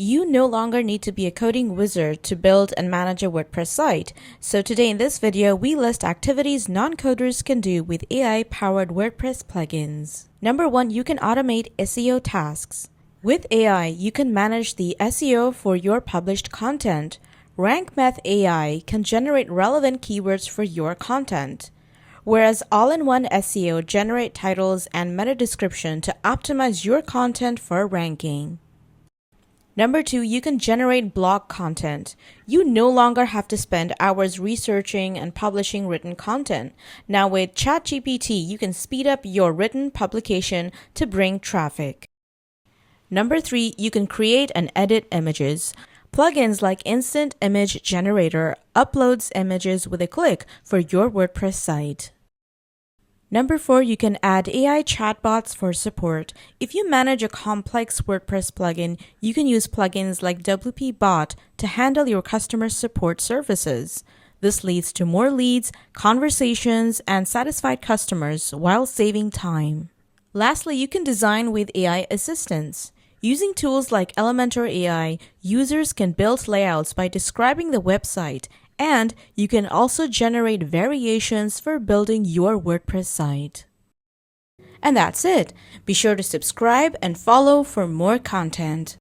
You no longer need to be a coding wizard to build and manage a WordPress site. So today in this video, we list activities non-coders can do with AI-powered WordPress plugins. Number 1, you can automate SEO tasks. With AI, you can manage the SEO for your published content. RankMath AI can generate relevant keywords for your content, whereas all-in-one SEO generate titles and meta description to optimize your content for ranking. Number 2, you can generate blog content. You no longer have to spend hours researching and publishing written content. Now with ChatGPT, you can speed up your written publication to bring traffic. Number 3, you can create and edit images. Plugins like Instant Image Generator uploads images with a click for your WordPress site. Number 4, you can add AI chatbots for support. If you manage a complex WordPress plugin, you can use plugins like WP Bot to handle your customer support services. This leads to more leads, conversations, and satisfied customers while saving time. Lastly, you can design with AI assistants. Using tools like Elementor AI, users can build layouts by describing the website, and you can also generate variations for building your WordPress site. And that's it. Be sure to subscribe and follow for more content.